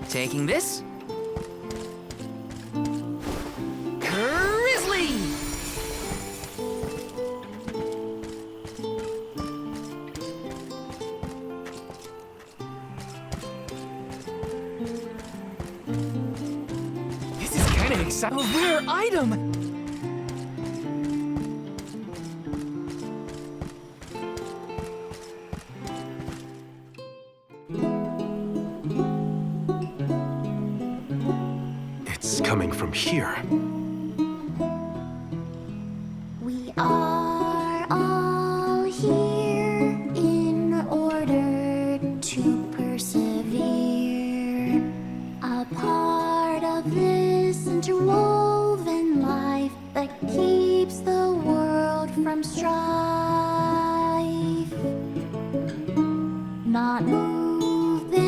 Taking this. Grizzly! This is kind of exciting. A rare item! Coming from here. We are all here in order to persevere. A part of this interwoven life that keeps the world from strife. Not moving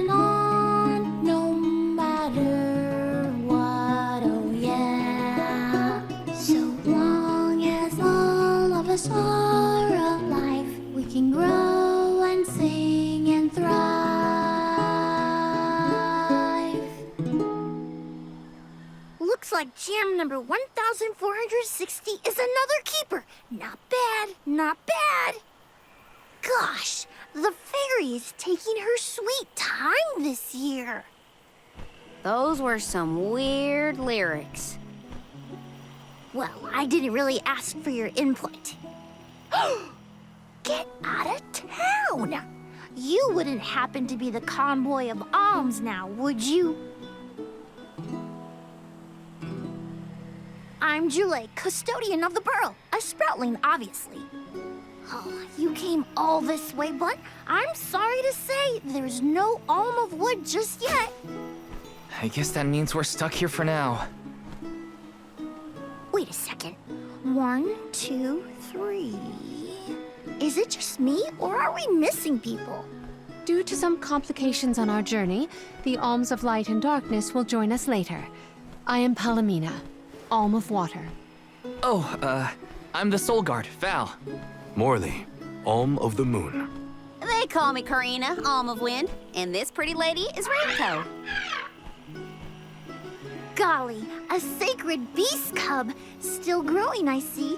on, no matter what, oh yeah. So long as all of us are alive, we can grow and sing and thrive. Looks like jam number 1460 is another keeper. Not bad, not bad. Gosh, the fairy is taking her sweet time this year. Those were some weird lyrics. Well, I didn't really ask for your input. Get out of town! You wouldn't happen to be the convoy of alms now, would you? I'm Julei, Custodian of the Borough, a sproutling, obviously. Oh, you came all this way, but I'm sorry to say there's no alm of wood just yet. I guess that means we're stuck here for now. Wait a second. 1, 2, 3. Is it just me, or are we missing people? Due to some complications on our journey, the Alms of Light and Darkness will join us later. I am Palomina, Alm of Water. Oh, I'm the Soul Guard, Val. Morley, Alm of the Moon. They call me Karina, Alm of Wind, and this pretty lady is Ramco. Golly, a sacred beast cub. Still growing, I see.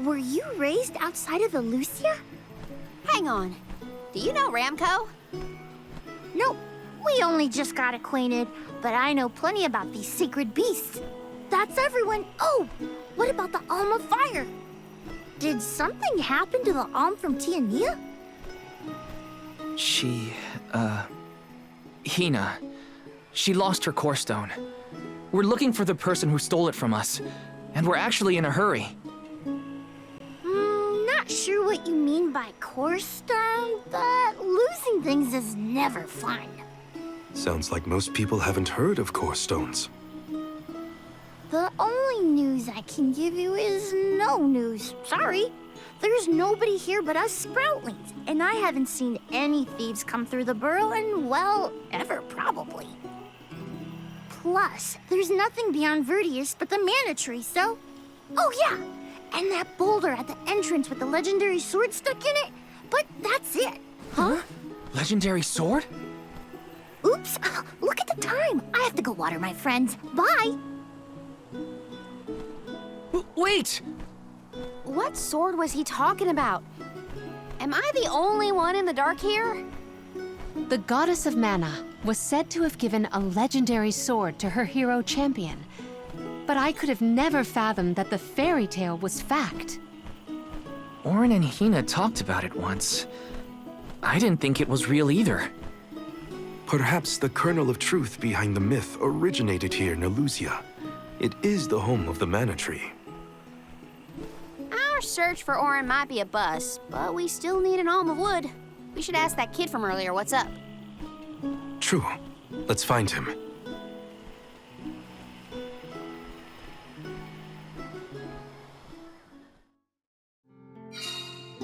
Were you raised outside of Elusia? Hang on. Do you know Ramco? Nope, we only just got acquainted, but I know plenty about these sacred beasts. That's everyone. Oh, what about the Alm of Fire? Did something happen to the Alm from Tiania? She, Hina. She lost her core stone. We're looking for the person who stole it from us, and we're actually in a hurry. Not sure what you mean by core stone, but losing things is never fun. Sounds like most people haven't heard of core stones. The only news I can give you is no news. Sorry. There's nobody here but us Sproutlings, and I haven't seen any thieves come through the Borough in, well, ever probably. Plus, there's nothing beyond Verdeus but the Mana Tree, so... Oh yeah, and that boulder at the entrance with the legendary sword stuck in it, but that's it. Huh? Legendary sword? Oops, look at the time. I have to go water my friends. Bye. Wait! What sword was he talking about? Am I the only one in the dark here? The Goddess of Mana was said to have given a legendary sword to her hero champion. But I could have never fathomed that the fairy tale was fact. Orin and Hina talked about it once. I didn't think it was real either. Perhaps the kernel of truth behind the myth originated here in Elusia. It is the home of the Mana Tree. Our search for Orin might be a bust, but we still need an alm of wood. We should ask that kid from earlier what's up. True. Let's find him.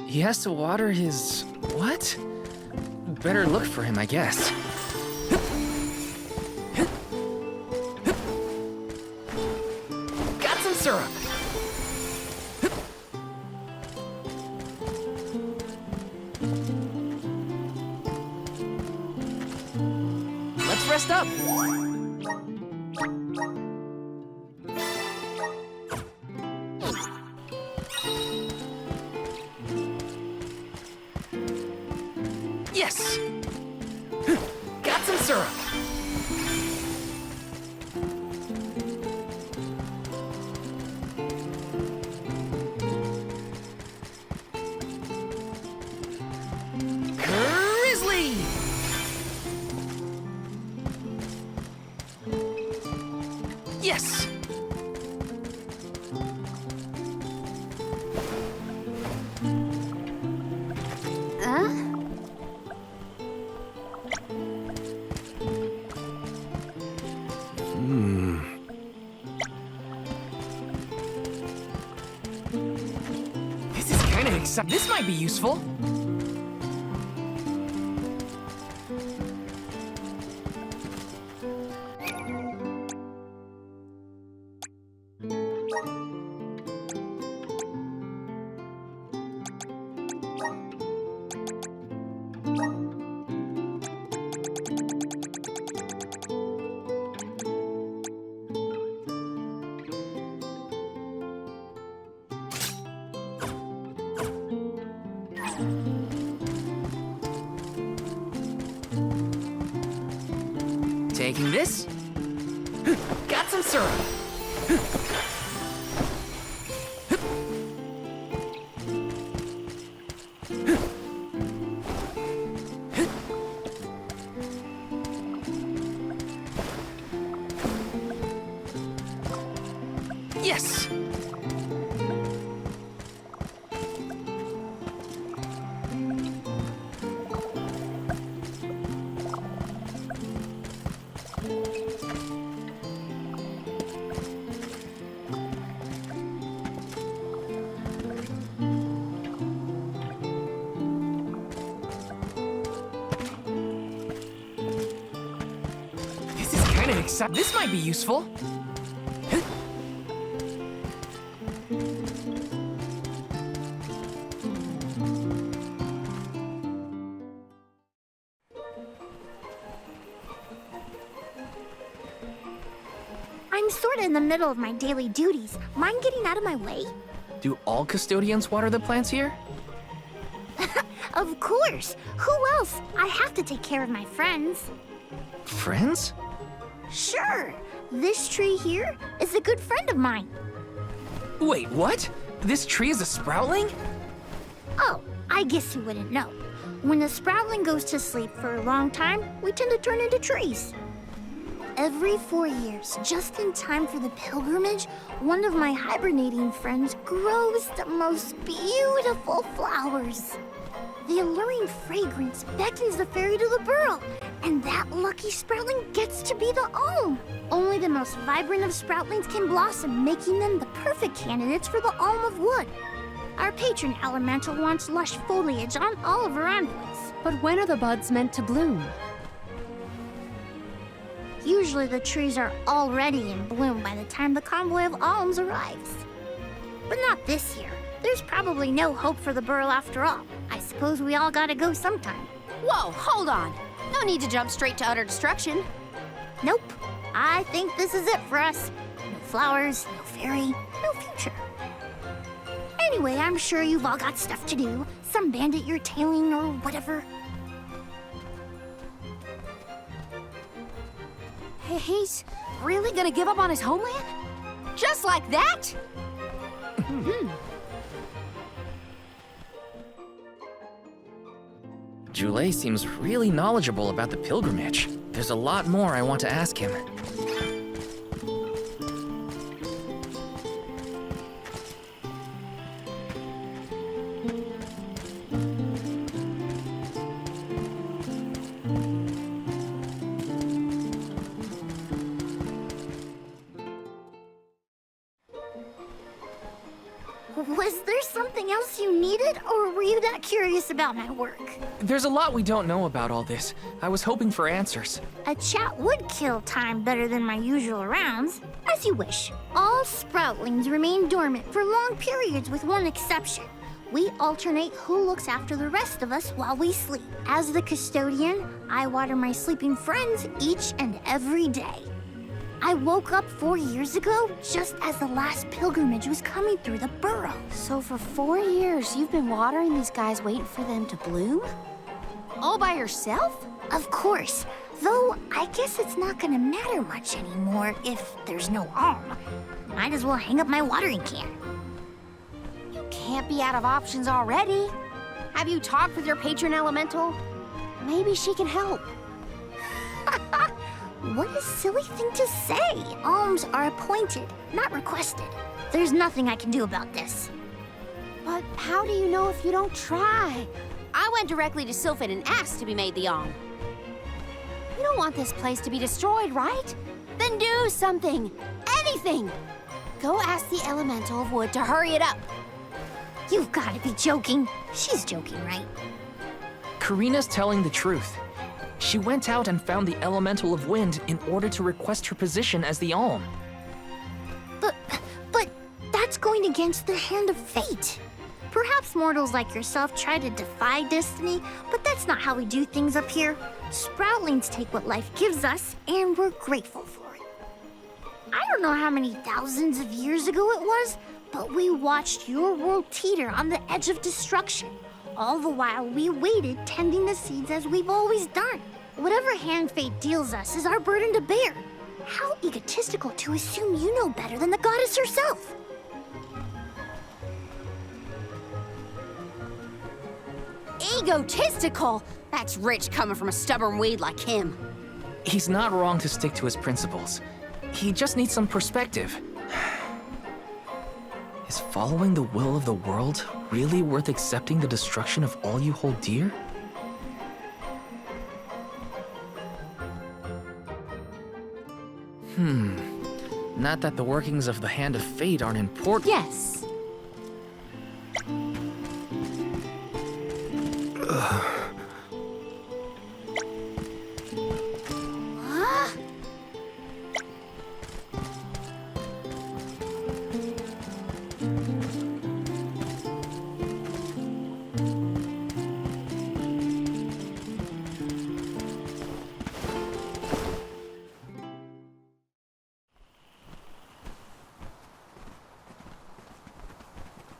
He has to water his... what? Better look for him, I guess. Got some syrup! dressed up. Yes! Got some syrup. Grizzly! Yes! This is kind of exciting. This might be useful. Taking this. Got some syrup. Yes. This is kind of exciting. This might be useful. I'm sorta in the middle of my daily duties. Mind getting out of my way? Do all custodians water the plants here? Of course! Who else? I have to take care of my friends. Friends? Sure! This tree here is a good friend of mine. Wait, what? This tree is a sproutling? Oh, I guess you wouldn't know. When a sproutling goes to sleep for a long time, we tend to turn into trees. Every 4 years, just in time for the pilgrimage, one of my hibernating friends grows the most beautiful flowers. The alluring fragrance beckons the fairy to the Borough, and that lucky sproutling gets to be the alm. Only the most vibrant of sproutlings can blossom, making them the perfect candidates for the alm of wood. Our patron elemental wants lush foliage on all of her envoys. But when are the buds meant to bloom? Usually the trees are already in bloom by the time the convoy of alms arrives. But not this year. There's probably no hope for the Borough after all. I suppose we all gotta go sometime. Whoa, hold on. No need to jump straight to utter destruction. Nope. I think this is it for us. No flowers, no fairy, no future. Anyway, I'm sure you've all got stuff to do. Some bandit you're tailing or whatever. He's really gonna give up on his homeland? Just like that? Julei seems really knowledgeable about the pilgrimage. There's a lot more I want to ask him. Was there something else you needed, or were you that curious about my work? There's a lot we don't know about all this. I was hoping for answers. A chat would kill time better than my usual rounds. As you wish. All sproutlings remain dormant for long periods with one exception. We alternate who looks after the rest of us while we sleep. As the custodian, I water my sleeping friends each and every day. I woke up 4 years ago, just as the last pilgrimage was coming through the Borough. So for 4 years, you've been watering these guys waiting for them to bloom? All by yourself? Of course, though I guess it's not gonna matter much anymore if there's no alm. Might as well hang up my watering can. You can't be out of options already. Have you talked with your patron elemental? Maybe she can help. What a silly thing to say. Alms are appointed, not requested. There's nothing I can do about this. But how do you know if you don't try? I went directly to Sylphid and asked to be made the alm. You don't want this place to be destroyed, right? Then do something. Anything. Go ask the Elemental of Wood to hurry it up. You've got to be joking. She's joking, right? Karina's telling the truth. She went out and found the Elemental of Wind in order to request her position as the Alm. But that's going against the hand of fate. Perhaps mortals like yourself try to defy destiny, but that's not how we do things up here. Sproutlings take what life gives us, and we're grateful for it. I don't know how many thousands of years ago it was, but we watched your world teeter on the edge of destruction. All the while we waited, tending the seeds as we've always done. Whatever hand fate deals us is our burden to bear. How egotistical to assume you know better than the goddess herself. Egotistical? That's rich coming from a stubborn weed like him. He's not wrong to stick to his principles. He just needs some perspective. Is following the will of the world really worth accepting the destruction of all you hold dear? Not that the workings of the Hand of Fate aren't important. Yes.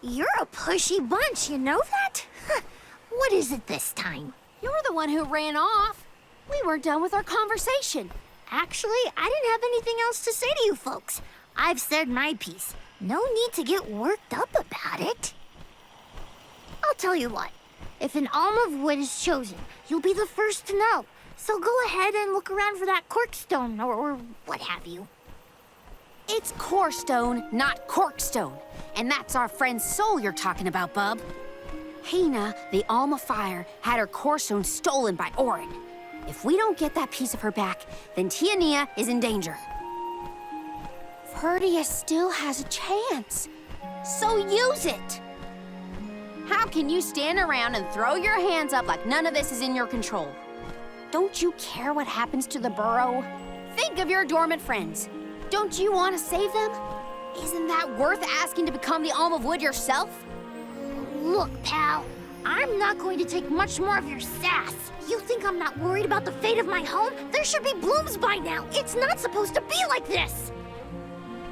You're a pushy bunch, you know that? What is it this time? You're the one who ran off. We weren't done with our conversation. Actually, I didn't have anything else to say to you folks. I've said my piece. No need to get worked up about it. I'll tell you what. If an alm of wood is chosen, you'll be the first to know. So go ahead and look around for that corkstone or what have you. It's corestone, not corkstone. And that's our friend's soul you're talking about, bub. Hina, the Alma Fire, had her corestone stolen by Orin. If we don't get that piece of her back, then Tiania is in danger. Verdeus still has a chance. So use it! How can you stand around and throw your hands up like none of this is in your control? Don't you care what happens to the Borough? Think of your dormant friends. Don't you want to save them? Isn't that worth asking to become the Alm of Wood yourself? Look, pal, I'm not going to take much more of your sass. You think I'm not worried about the fate of my home? There should be blooms by now. It's not supposed to be like this.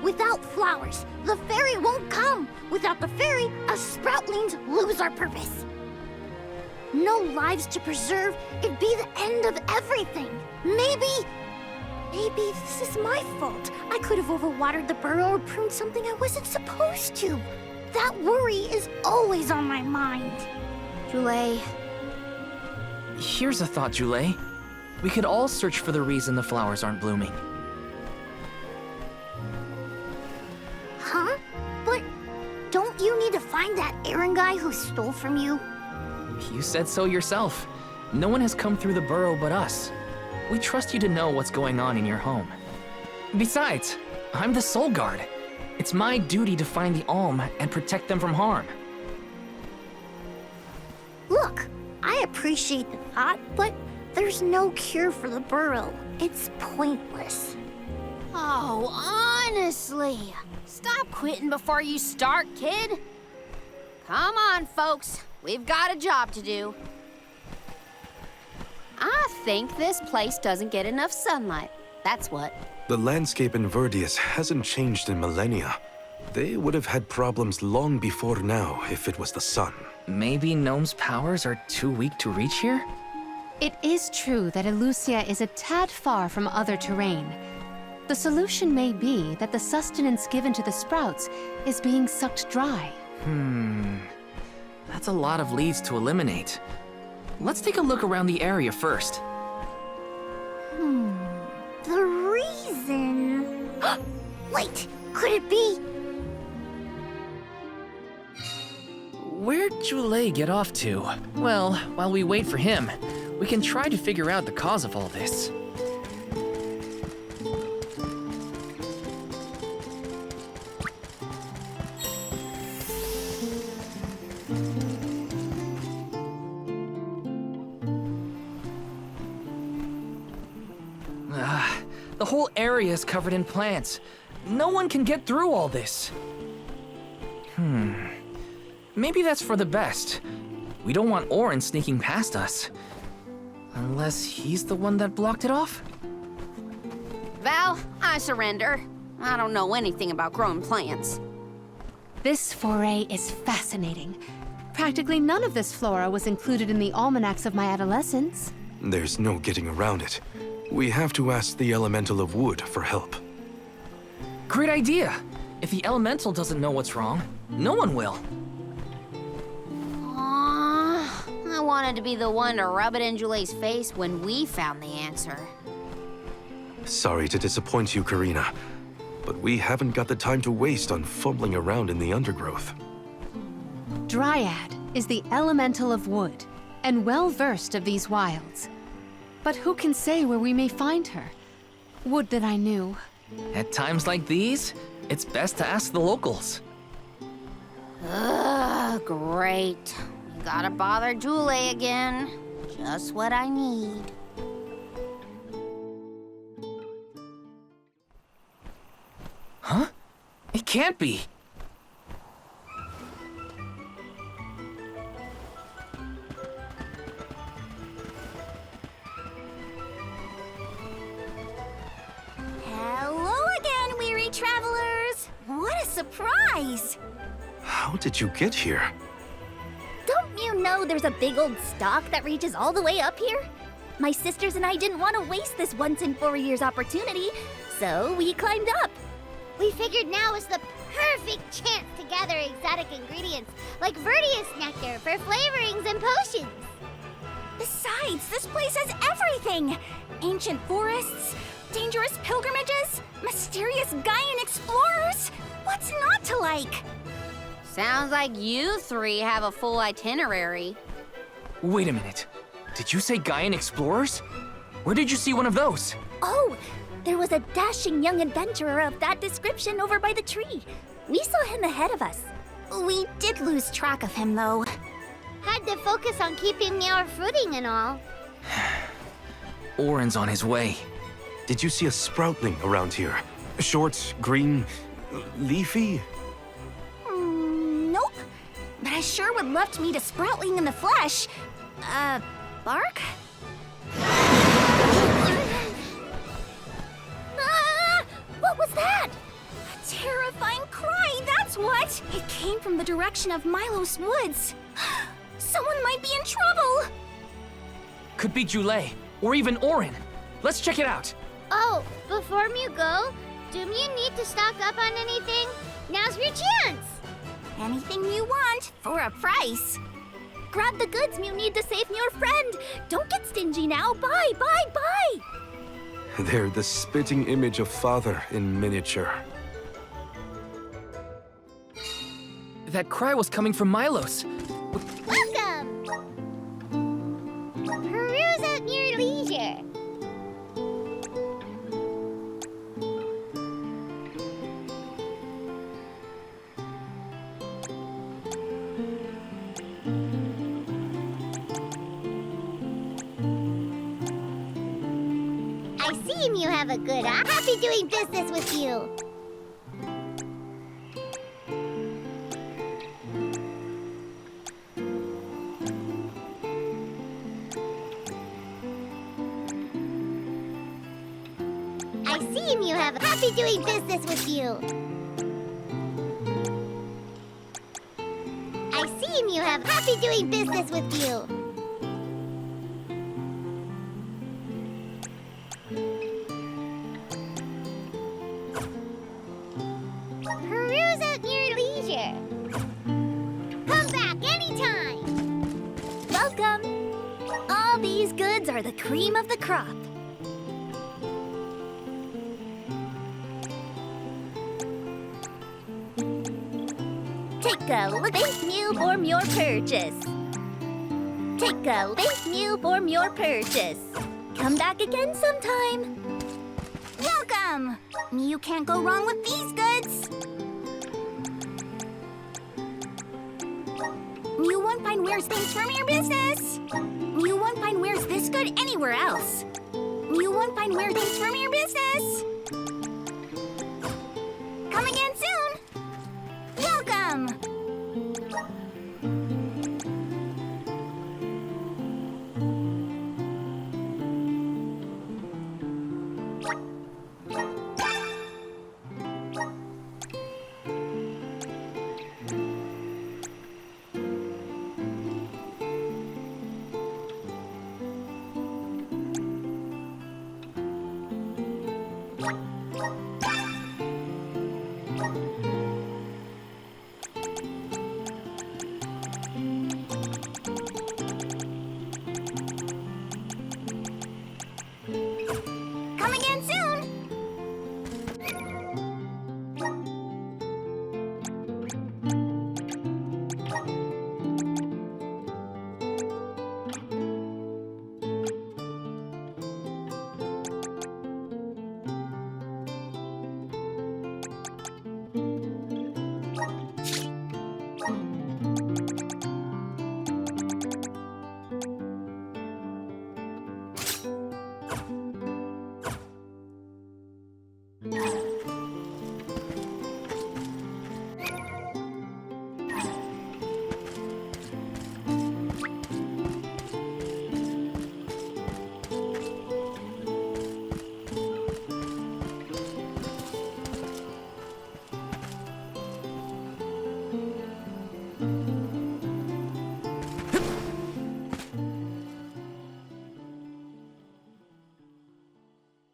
Without flowers, the fairy won't come. Without the fairy, us sproutlings lose our purpose. No lives to preserve, it'd be the end of everything. Maybe this is my fault. I could have overwatered the Borough or pruned something I wasn't supposed to. That worry is always on my mind. Julei. Here's a thought, Julei. We could all search for the reason the flowers aren't blooming. Huh? But don't you need to find that Aaron guy who stole from you? You said so yourself. No one has come through the Borough but us. We trust you to know what's going on in your home. Besides, I'm the Soul Guard. It's my duty to find the Alm and protect them from harm. Look, I appreciate the thought, but there's no cure for the Borough. It's pointless. Oh, honestly. Stop quitting before you start, kid. Come on, folks. We've got a job to do. I think this place doesn't get enough sunlight. That's what. The landscape in Verdeus hasn't changed in millennia. They would have had problems long before now if it was the sun. Maybe Gnome's powers are too weak to reach here? It is true that Elusia is a tad far from other terrain. The solution may be that the sustenance given to the sprouts is being sucked dry. That's a lot of leads to eliminate. Let's take a look around the area first. The reason... Wait, could it be? Where'd Julei get off to? Well, while we wait for him, we can try to figure out the cause of all this. The whole area is covered in plants. No one can get through all this. Maybe that's for the best. We don't want Orin sneaking past us. Unless he's the one that blocked it off? Val, I surrender. I don't know anything about growing plants. This foray is fascinating. Practically none of this flora was included in the almanacs of my adolescence. There's no getting around it. We have to ask the Elemental of Wood for help. Great idea! If the elemental doesn't know what's wrong, no one will. I wanted to be the one to rub it in Julei's face when we found the answer. Sorry to disappoint you, Karina, but we haven't got the time to waste on fumbling around in the undergrowth. Dryad is the Elemental of Wood, and well-versed of these wilds. But who can say where we may find her? Would that I knew. At times like these, it's best to ask the locals. Ugh, great. We gotta bother Julei again. Just what I need. Huh? It can't be. Hello again, weary travelers! What a surprise! How did you get here? Don't you know there's a big old stalk that reaches all the way up here? My sisters and I didn't want to waste this once in 4 years opportunity, so we climbed up. We figured now is the perfect chance to gather exotic ingredients like Verdeus nectar for flavorings and potions. Besides, this place has everything! Ancient forests, dangerous pilgrimages, mysterious Gaian explorers! What's not to like? Sounds like you three have a full itinerary. Wait a minute. Did you say Gaian explorers? Where did you see one of those? Oh, there was a dashing young adventurer of that description over by the tree. We saw him ahead of us. We did lose track of him, though. Had to focus on keeping our footing and all. Orin's on his way. Did you see a sproutling around here? Short, green, leafy? Nope. But I sure would love to meet a sproutling in the flesh. Bark? What was that? A terrifying cry, that's what! It came from the direction of Milos Woods. Someone might be in trouble! Could be Julei, or even Orin. Let's check it out. Oh, before you go, do you need to stock up on anything? Now's your chance! Anything you want, for a price. Grab the goods you need to save your friend. Don't get stingy now. Buy, buy, buy! They're the spitting image of Father in miniature. That cry was coming from Milos. Welcome! Peruse at your leisure. I see you have a good eye. Happy doing business with you. see Mew have happy doing business with you. I see Mew have happy doing business with you. Peruse at your leisure. Come back anytime. Welcome! All these goods are the cream of the crop. Take a look. Thank Mew for your purchase. Take a look. Thank Mew for your purchase. Come back again sometime. Welcome! Mew can't go wrong with these goods. Mew won't find Where's things from your business. Mew won't find Where's this good anywhere else. Mew won't find Where things from your business.